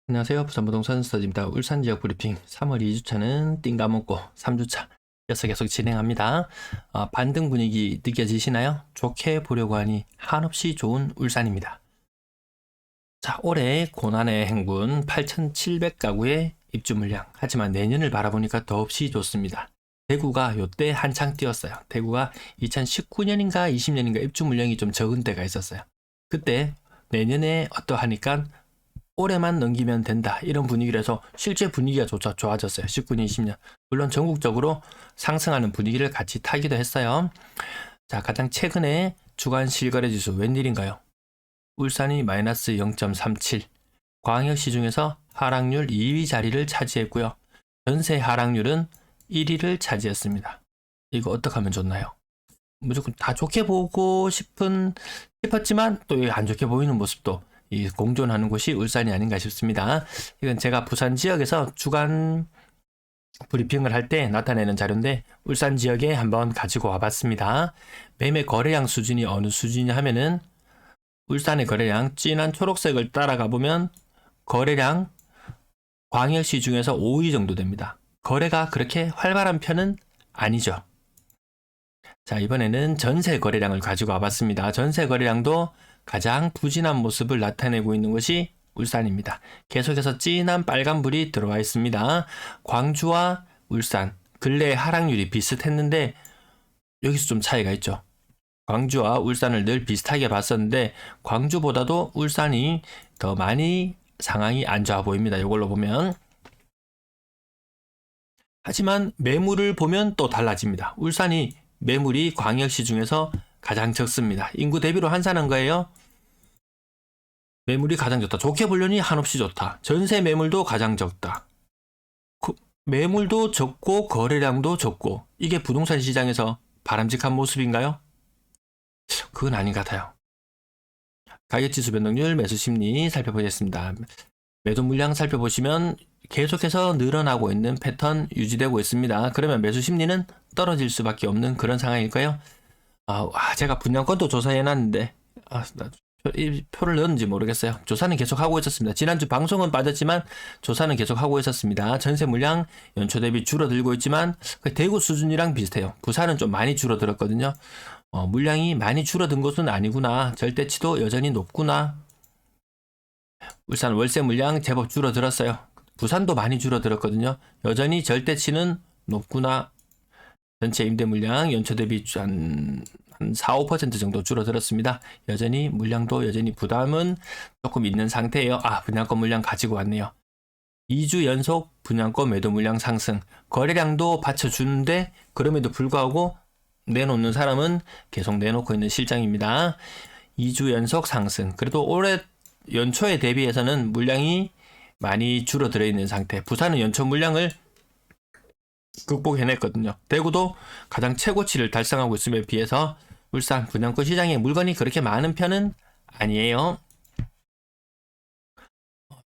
안녕하세요. 부산부동산 스터디입니다. 울산 지역 브리핑 3월 2주차는 띵 까먹고 3주차 이어서 계속 진행합니다. 반등 분위기 느껴지시나요? 좋게 보려고 하니 한없이 좋은 울산입니다. 자, 올해 고난의 행군 8,700가구의 입주 물량. 하지만 내년을 바라보니까 더없이 좋습니다. 대구가 요때 한창 뛰었어요. 대구가 2019년인가 20년인가 입주 물량이 좀 적은 때가 있었어요. 그때 내년에 어떠하니까 올해만 넘기면 된다 이런 분위기라서 실제 분위기가 좋아졌어요. 19년 20년 물론 전국적으로 상승하는 분위기를 같이 타기도 했어요. 자, 가장 최근에 주간 실거래지수 웬일인가요? 울산이 마이너스 0.37, 광역시 중에서 하락률 2위 자리를 차지했고요. 전세 하락률은 1위를 차지했습니다. 이거 어떻게 하면 좋나요? 무조건 다 좋게 보고 싶었지만 또 안 좋게 보이는 모습도 이 공존하는 곳이 울산이 아닌가 싶습니다. 이건 제가 부산 지역에서 주간 브리핑을 할 때 나타내는 자료인데 울산 지역에 한번 가지고 와봤습니다. 매매 거래량 수준이 어느 수준이냐 하면은 울산의 거래량 진한 초록색을 따라가 보면 거래량 광역시 중에서 5위 정도 됩니다. 거래가 그렇게 활발한 편은 아니죠. 자, 이번에는 전세 거래량을 가지고 와봤습니다. 전세 거래량도 가장 부진한 모습을 나타내고 있는 것이 울산입니다. 계속해서 진한 빨간불이 들어와 있습니다. 광주와 울산, 근래 하락률이 비슷했는데 여기서 좀 차이가 있죠. 광주와 울산을 늘 비슷하게 봤었는데 광주보다도 울산이 더 많이 상황이 안 좋아 보입니다. 이걸로 보면. 하지만 매물을 보면 또 달라집니다. 울산이 매물이 광역시 중에서 가장 적습니다. 인구 대비로 환산한 거예요. 매물이 가장 좋다. 좋게 보려니 한없이 좋다. 전세 매물도 가장 적다. 매물도 적고 거래량도 적고 이게 부동산 시장에서 바람직한 모습인가요? 그건 아닌 것 같아요. 가격지수 변동률, 매수심리 살펴보겠습니다. 매도 물량 살펴보시면 계속해서 늘어나고 있는 패턴 유지되고 있습니다. 그러면 매수심리는 떨어질 수밖에 없는 그런 상황일까요? 제가 분양권도 조사해놨는데 이 표를 넣었는지 모르겠어요. 조사는 계속 하고 있었습니다. 지난주 방송은 빠졌지만 조사는 계속 하고 있었습니다. 전세 물량 연초 대비 줄어들고 있지만 대구 수준이랑 비슷해요. 부산은 좀 많이 줄어들었거든요. 물량이 많이 줄어든 것은 아니구나. 절대치도 여전히 높구나. 울산 월세 물량 제법 줄어들었어요. 부산도 많이 줄어들었거든요. 여전히 절대치는 높구나. 전체 임대 물량 연초 대비 한 4, 5% 정도 줄어들었습니다. 여전히 물량도 여전히 부담은 조금 있는 상태예요. 분양권 물량 가지고 왔네요. 2주 연속 분양권 매도 물량 상승. 거래량도 받쳐주는데 그럼에도 불구하고 내놓는 사람은 계속 내놓고 있는 실정입니다. 2주 연속 상승. 그래도 올해 연초에 대비해서는 물량이 많이 줄어들어 있는 상태. 부산은 연초 물량을 극복해냈거든요. 대구도 가장 최고치를 달성하고 있음에 비해서 울산 분양권 시장에 물건이 그렇게 많은 편은 아니에요.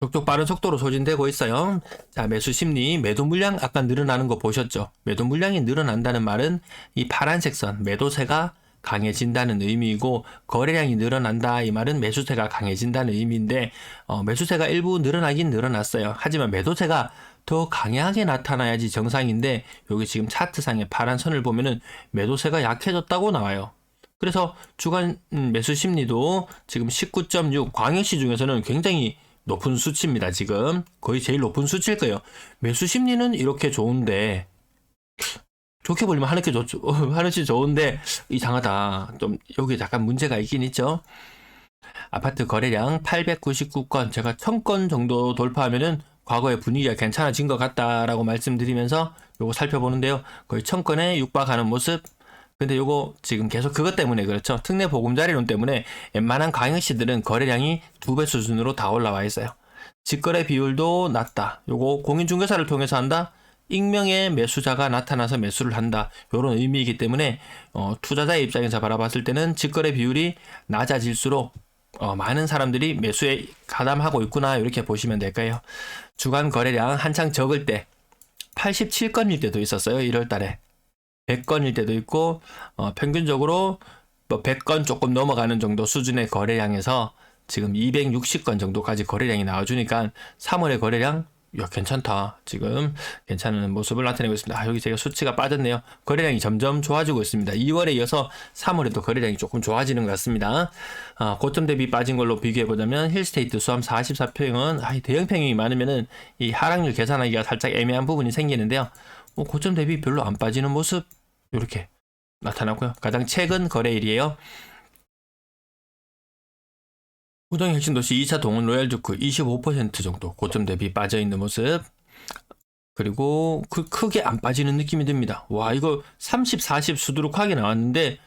족족 빠른 속도로 소진되고 있어요. 자, 매수 심리, 매도 물량 아까 늘어나는 거 보셨죠? 매도 물량이 늘어난다는 말은 이 파란색 선, 매도세가 강해진다는 의미이고 거래량이 늘어난다 이 말은 매수세가 강해진다는 의미인데 매수세가 일부 늘어나긴 늘어났어요. 하지만 매도세가 더 강하게 나타나야지 정상인데 여기 지금 차트상의 파란 선을 보면은 매도세가 약해졌다고 나와요. 그래서 주간 매수 심리도 지금 19.6 광역시 중에서는 굉장히 높은 수치입니다. 지금 거의 제일 높은 수치일 거예요. 매수 심리는 이렇게 좋은데 좋게 보려면 하늘씨 좋은데 이상하다. 좀 여기 약간 문제가 있긴 있죠. 아파트 거래량 899건, 제가 1000건 정도 돌파하면은 과거의 분위기가 괜찮아진 것 같다라고 말씀드리면서 요거 살펴보는데요. 거의 1000건에 육박하는 모습. 근데 요거 지금 계속 그것 때문에 그렇죠. 특례 보금자리론 때문에 웬만한 광역시들은 거래량이 2배 수준으로 다 올라와 있어요. 직거래 비율도 낮다. 요거 공인중개사를 통해서 한다. 익명의 매수자가 나타나서 매수를 한다. 이런 의미이기 때문에 투자자의 입장에서 바라봤을 때는 직거래 비율이 낮아질수록 많은 사람들이 매수에 가담하고 있구나 이렇게 보시면 될까요? 주간 거래량 한창 적을 때 87건일 때도 있었어요. 1월 달에 100건일 때도 있고 평균적으로 100건 조금 넘어가는 정도 수준의 거래량에서 지금 260건 정도까지 거래량이 나와주니까 3월의 거래량 야, 괜찮다. 지금 괜찮은 모습을 나타내고 있습니다. 여기 제가 수치가 빠졌네요. 거래량이 점점 좋아지고 있습니다. 2월에 이어서 3월에도 거래량이 조금 좋아지는 것 같습니다. 고점 대비 빠진 걸로 비교해보자면 힐스테이트 수암 44평은 대형평이 많으면은 이 하락률 계산하기가 살짝 애매한 부분이 생기는데요. 고점 대비 별로 안 빠지는 모습 이렇게 나타났고요. 가장 최근 거래일이에요. 우정의 핵심 도시 2차 동원 로얄주크 25% 정도 고점 대비 빠져있는 모습. 그리고 크게 안 빠지는 느낌이 듭니다. 와, 이거 30, 40 수두룩하게 나왔는데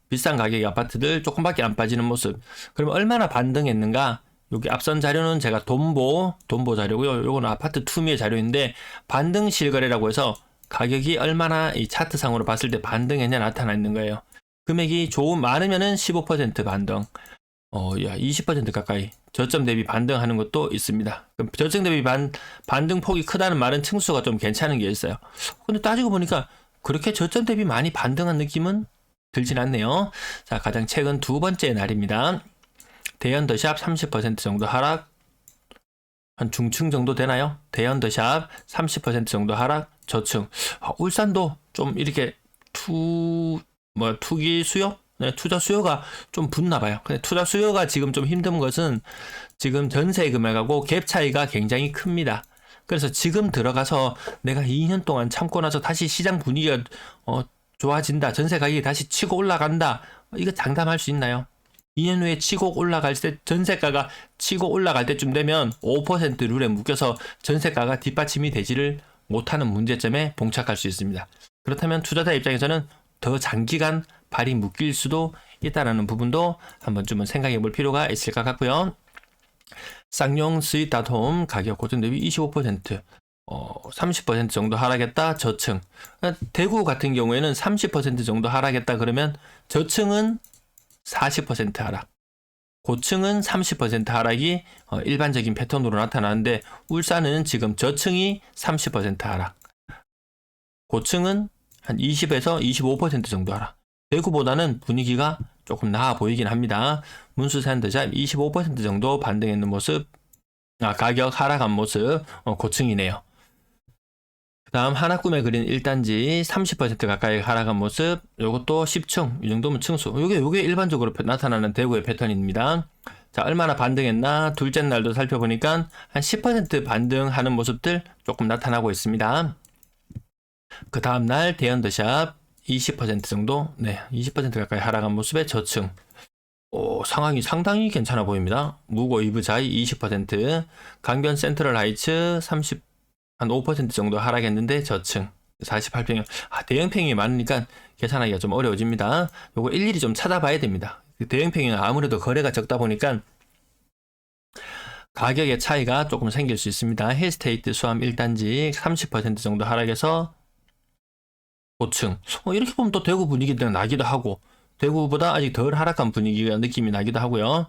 비싼 가격의 아파트들 조금밖에 안 빠지는 모습. 그러면 얼마나 반등했는가? 여기 앞선 자료는 제가 돈보 자료고요. 요거는 아파트 투미의 자료인데 반등 실거래라고 해서 가격이 얼마나 이 차트상으로 봤을 때 반등했냐 나타나 있는 거예요. 금액이 많으면은 15% 반등. 20% 가까이 저점 대비 반등하는 것도 있습니다. 그럼 저점 대비 반등 폭이 크다는 말은 층수가 좀 괜찮은 게 있어요. 근데 따지고 보니까 그렇게 저점 대비 많이 반등한 느낌은 들진 않네요. 자, 가장 최근 두 번째 날입니다. 대연더샵 30% 정도 하락, 한 중층 정도 되나요? 대연더샵 30% 정도 하락, 저층. 울산도 좀 이렇게 투기 수요? 네, 투자 수요가 좀 붙나 봐요. 근데 투자 수요가 지금 좀 힘든 것은 지금 전세 금액하고 갭 차이가 굉장히 큽니다. 그래서 지금 들어가서 내가 2년 동안 참고 나서 다시 시장 분위기가 좋아진다. 전세 가격이 다시 치고 올라간다. 이거 장담할 수 있나요? 2년 후에 치고 올라갈 때 전세가가 치고 올라갈 때쯤 되면 5% 룰에 묶여서 전세가가 뒷받침이 되지를 못하는 문제점에 봉착할 수 있습니다. 그렇다면 투자자 입장에서는 더 장기간 발이 묶일 수도 있다는 부분도 한 번쯤은 생각해 볼 필요가 있을 것 같고요. 쌍용 스윗닷홈 가격 고점 대비 25%, 30% 정도 하락했다. 저층. 대구 같은 경우에는 30% 정도 하락했다 그러면 저층은 40% 하락, 고층은 30% 하락이 일반적인 패턴으로 나타나는데 울산은 지금 저층이 30% 하락, 고층은 한 20에서 25% 정도 하락. 대구보다는 분위기가 조금 나아 보이긴 합니다. 문수산더샵 25% 정도 반등했는 모습, 가격 하락한 모습, 고층이네요. 그 다음 하나꿈에 그린 1단지 30% 가까이 하락한 모습, 요것도 10층, 이 정도면 층수. 요게 일반적으로 나타나는 대구의 패턴입니다. 자, 얼마나 반등했나? 둘째 날도 살펴보니까 한 10% 반등하는 모습들 조금 나타나고 있습니다. 그 다음날 대연더샵 20% 정도, 20% 가까이 하락한 모습의 저층. 상황이 상당히 괜찮아 보입니다. 무고 이브자이 20%, 강변 센트럴 하이츠 한 5% 정도 하락했는데 저층 48평형. 대형평이 많으니까 계산하기가 좀 어려워집니다. 요거 일일이 좀 찾아봐야 됩니다. 대형평은 아무래도 거래가 적다 보니까 가격의 차이가 조금 생길 수 있습니다. 힐스테이트 수암 1단지 30% 정도 하락해서 고층. 이렇게 보면 또 대구 분위기가 나기도 하고 대구보다 아직 덜 하락한 분위기가 느낌이 나기도 하고요.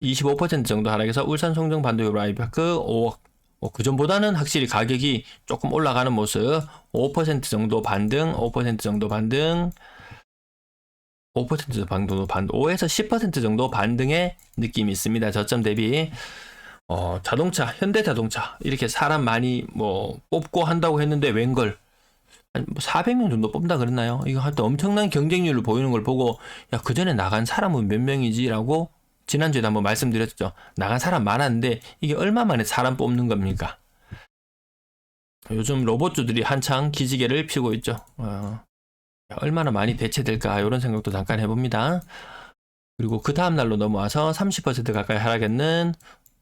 25% 정도 하락해서 울산 송정 반도역 라이파크 5억. 그전보다는 확실히 가격이 조금 올라가는 모습. 5% 정도 반등, 5% 정도 반등, 5% 정도 반등, 5에서 10% 정도 반등의 느낌이 있습니다. 저점 대비. 자동차, 현대자동차 이렇게 사람 많이 뽑고 한다고 했는데 웬걸 한 400명 정도 뽑는다 그랬나요? 이거 하여튼 엄청난 경쟁률을 보이는 걸 보고 그 전에 나간 사람은 몇 명이지? 라고 지난주에도 한번 말씀드렸죠. 나간 사람 많았는데 이게 얼마 만에 사람 뽑는 겁니까? 요즘 로봇주들이 한창 기지개를 펴고 있죠. 얼마나 많이 대체될까 이런 생각도 잠깐 해봅니다. 그리고 그 다음 날로 넘어와서 30% 가까이 하락했는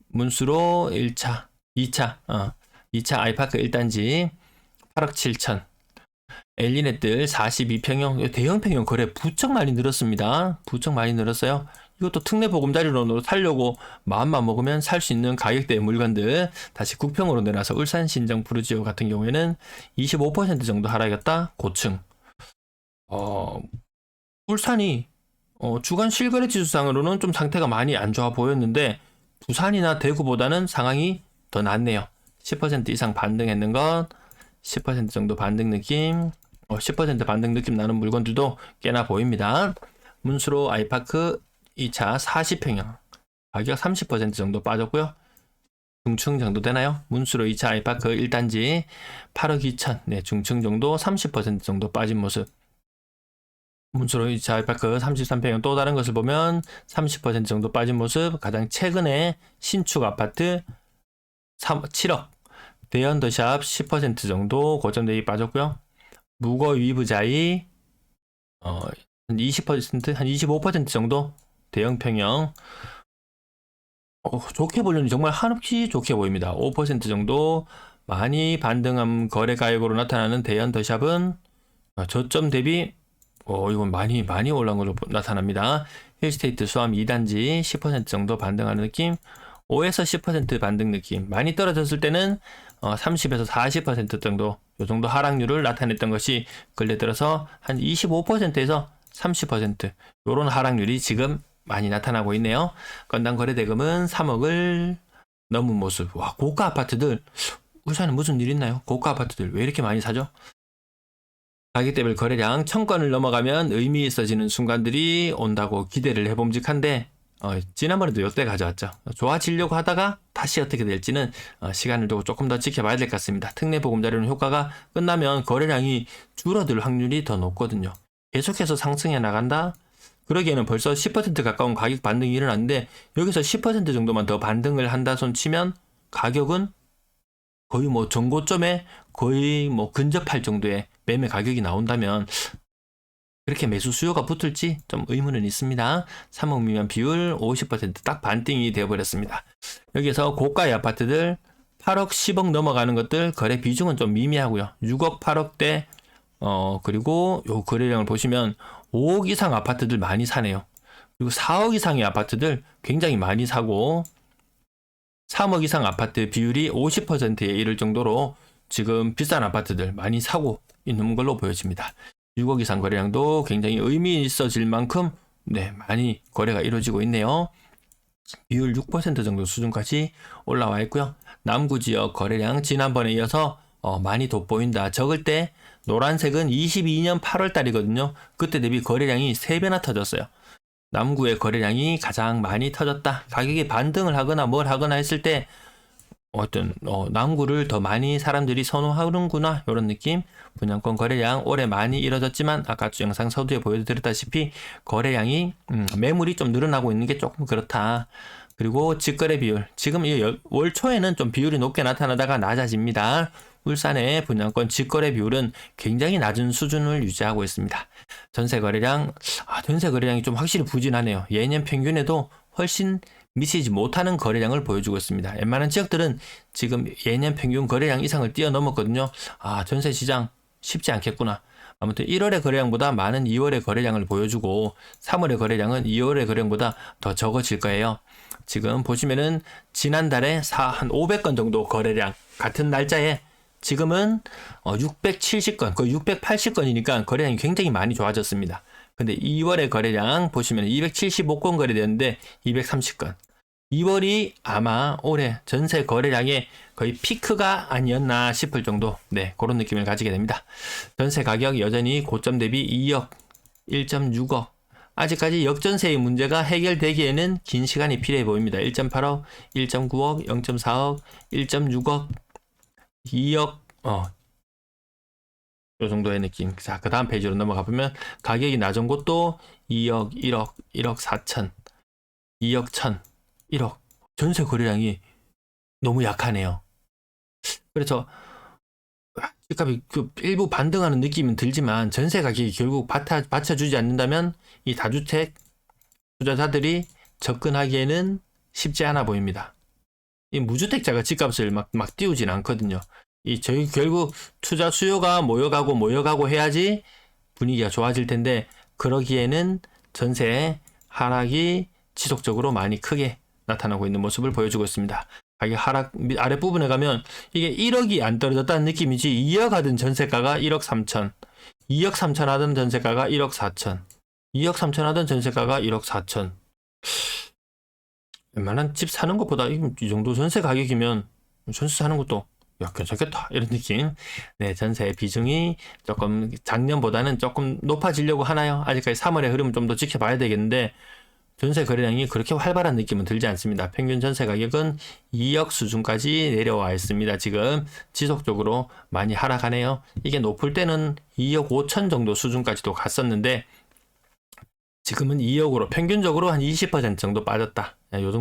문수로 1차, 2차 아이파크 1단지 8억 7천. 엘리넷들 42평형 대형평형 거래 부쩍 많이 늘었습니다. 부쩍 많이 늘었어요. 이것도 특례 보금자리로 살려고 마음만 먹으면 살 수 있는 가격대의 물건들 다시 국평으로 내놔서 울산 신정 푸르지오 같은 경우에는 25% 정도 하락했다. 고층. 울산이 주간 실거래 지수상으로는 좀 상태가 많이 안 좋아 보였는데 부산이나 대구보다는 상황이 더 낫네요. 10% 이상 반등했는 건 10% 정도 반등 느낌, 10% 반등 느낌 나는 물건들도 꽤나 보입니다. 문수로 아이파크 2차 40평형 가격 30% 정도 빠졌고요. 중층 정도 되나요? 문수로 2차 아이파크 1단지 8억 2천, 네, 중층 정도 30% 정도 빠진 모습. 문수로 2차 아이파크 33평형 또 다른 것을 보면 30% 정도 빠진 모습. 가장 최근에 신축 아파트 7억, 대연더샵 10% 정도 고점 대비 빠졌고요. 무거 위부자이 한 20%, 한 25% 정도 대형 평형 좋게 보려니 정말 한없이 좋게 보입니다. 5% 정도 많이 반등한 거래 가격으로 나타나는 대연더샵은 저점 대비 이건 많이 올라온 걸로 나타납니다. 힐스테이트 수암 2단지 10% 정도 반등하는 느낌, 5에서 10% 반등 느낌. 많이 떨어졌을 때는 30에서 40% 정도 이 정도 하락률을 나타냈던 것이 근래 들어서 한 25%에서 30% 이런 하락률이 지금 많이 나타나고 있네요. 건당 거래 대금은 3억을 넘은 모습. 와, 고가 아파트들 울산에 무슨 일 있나요? 고가 아파트들 왜 이렇게 많이 사죠? 가격대별 거래량 1000건을 넘어가면 의미 있어지는 순간들이 온다고 기대를 해봄직한데 지난번에도 이때 가져왔죠. 좋아지려고 하다가 다시 어떻게 될지는 시간을 두고 조금 더 지켜봐야 될 것 같습니다. 특례 보금자리론 효과가 끝나면 거래량이 줄어들 확률이 더 높거든요. 계속해서 상승해 나간다? 그러기에는 벌써 10% 가까운 가격 반등이 일어났는데 여기서 10% 정도만 더 반등을 한다 손 치면 가격은 거의 뭐 전고점에 거의 뭐 근접할 정도의 매매 가격이 나온다면 그렇게 매수 수요가 붙을지 좀 의문은 있습니다. 3억 미만 비율 50% 딱 반띵이 되어버렸습니다. 여기서 고가의 아파트들 8억 10억 넘어가는 것들 거래 비중은 좀 미미하고요. 6억 8억대 그리고 요 거래량을 보시면 5억 이상 아파트들 많이 사네요. 그리고 4억 이상의 아파트들 굉장히 많이 사고 3억 이상 아파트 비율이 50%에 이를 정도로 지금 비싼 아파트들 많이 사고 있는 걸로 보여집니다. 6억 이상 거래량도 굉장히 의미 있어질 만큼 많이 거래가 이루어지고 있네요. 비율 6% 정도 수준까지 올라와 있고요. 남구 지역 거래량 지난번에 이어서 많이 돋보인다. 적을 때 노란색은 22년 8월 달이거든요. 그때 대비 거래량이 3배나 터졌어요. 남구의 거래량이 가장 많이 터졌다. 가격이 반등을 하거나 뭘 하거나 했을 때 남구를 더 많이 사람들이 선호하는구나 이런 느낌. 분양권 거래량 올해 많이 이뤄졌지만 아까 영상 서두에 보여드렸다시피 거래량이 매물이 좀 늘어나고 있는 게 조금 그렇다. 그리고 직거래 비율 지금 월 초에는 좀 비율이 높게 나타나다가 낮아집니다. 울산의 분양권 직거래 비율은 굉장히 낮은 수준을 유지하고 있습니다. 전세 거래량이 좀 확실히 부진하네요. 예년 평균에도 훨씬 미치지 못하는 거래량을 보여주고 있습니다. 웬만한 지역들은 지금 예년 평균 거래량 이상을 뛰어넘었거든요. 전세 시장 쉽지 않겠구나. 아무튼 1월의 거래량보다 많은 2월의 거래량을 보여주고 3월의 거래량은 2월의 거래량보다 더 적어질 거예요. 지금 보시면은 지난달에 한 500건 정도 거래량 같은 날짜에 지금은 670건, 거의 680건이니까 거래량이 굉장히 많이 좋아졌습니다. 근데 2월의 거래량 보시면 275건 거래되는데 230건. 2월이 아마 올해 전세 거래량의 거의 피크가 아니었나 싶을 정도, 그런 느낌을 가지게 됩니다. 전세 가격 여전히 고점 대비 2억, 1.6억. 아직까지 역전세의 문제가 해결되기에는 긴 시간이 필요해 보입니다. 1.8억, 1.9억, 0.4억, 1.6억, 2억, 요 정도의 느낌. 자, 그 다음 페이지로 넘어가 보면 가격이 낮은 곳도 2억, 1억, 1억 4천, 2억 1천, 1억. 전세 거래량이 너무 약하네요. 그래서 집값이 일부 반등하는 느낌은 들지만 전세 가격이 결국 받쳐주지 않는다면 이 다주택 투자자들이 접근하기에는 쉽지 않아 보입니다. 이 무주택자가 집값을 막 띄우진 않거든요. 저희 결국 투자 수요가 모여가고 해야지 분위기가 좋아질 텐데 그러기에는 전세 하락이 지속적으로 많이 크게 나타나고 있는 모습을 보여주고 있습니다. 가격 하락 아랫부분에 가면 이게 1억이 안 떨어졌다는 느낌이지 2억 하던 전세가가 1억 3천, 2억 3천 하던 전세가가 1억 4천, 2억 3천 하던 전세가가 1억 4천. 웬만한 집 사는 것보다 이 정도 전세 가격이면 전세 사는 것도 괜찮겠다 이런 느낌. 전세 비중이 조금 작년보다는 조금 높아지려고 하나요? 아직까지 3월의 흐름을 좀 더 지켜봐야 되겠는데 전세 거래량이 그렇게 활발한 느낌은 들지 않습니다. 평균 전세 가격은 2억 수준까지 내려와 있습니다. 지금 지속적으로 많이 하락하네요. 이게 높을 때는 2억 5천 정도 수준까지도 갔었는데 지금은 2억으로 평균적으로 한 20% 정도 빠졌다. 요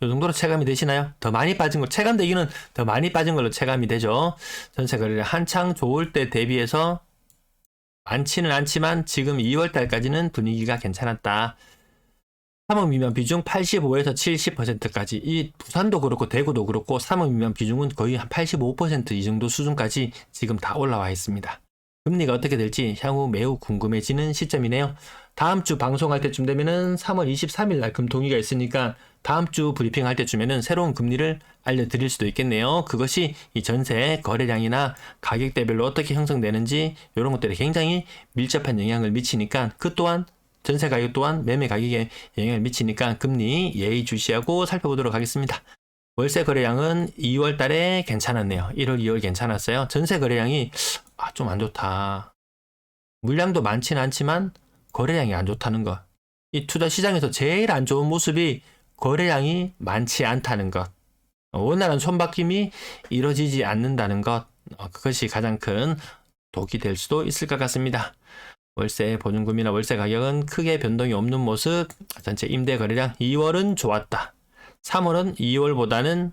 정도로 체감이 되시나요? 더 많이 빠진 거, 체감되기는 더 많이 빠진 걸로 체감이 되죠. 전세 거래량 한창 좋을 때 대비해서 많지는 않지만 지금 2월 달까지는 분위기가 괜찮았다. 3억 미만 비중 85에서 70%까지, 이 부산도 그렇고 대구도 그렇고 3억 미만 비중은 거의 한 85% 이 정도 수준까지 지금 다 올라와 있습니다. 금리가 어떻게 될지 향후 매우 궁금해지는 시점이네요. 다음 주 방송할 때쯤 되면은 3월 23일 날 금통위가 있으니까 다음 주 브리핑 할 때쯤에는 새로운 금리를 알려드릴 수도 있겠네요. 그것이 이 전세 거래량이나 가격대별로 어떻게 형성되는지 이런 것들에 굉장히 밀접한 영향을 미치니까, 그 또한 전세 가격 또한 매매 가격에 영향을 미치니까 금리 예의주시하고 살펴보도록 하겠습니다. 월세 거래량은 2월 달에 괜찮았네요. 1월, 2월 괜찮았어요. 전세 거래량이 좀 안 좋다. 물량도 많지는 않지만 거래량이 안 좋다는 것. 이 투자 시장에서 제일 안 좋은 모습이 거래량이 많지 않다는 것. 원활한 손바뀜이 이루어지지 않는다는 것. 그것이 가장 큰 독이 될 수도 있을 것 같습니다. 월세 보증금이나 월세 가격은 크게 변동이 없는 모습. 전체 임대 거래량 2월은 좋았다. 3월은 2월보다는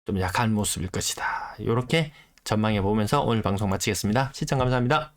좀 약한 모습일 것이다. 이렇게 전망해 보면서 오늘 방송 마치겠습니다. 시청 감사합니다.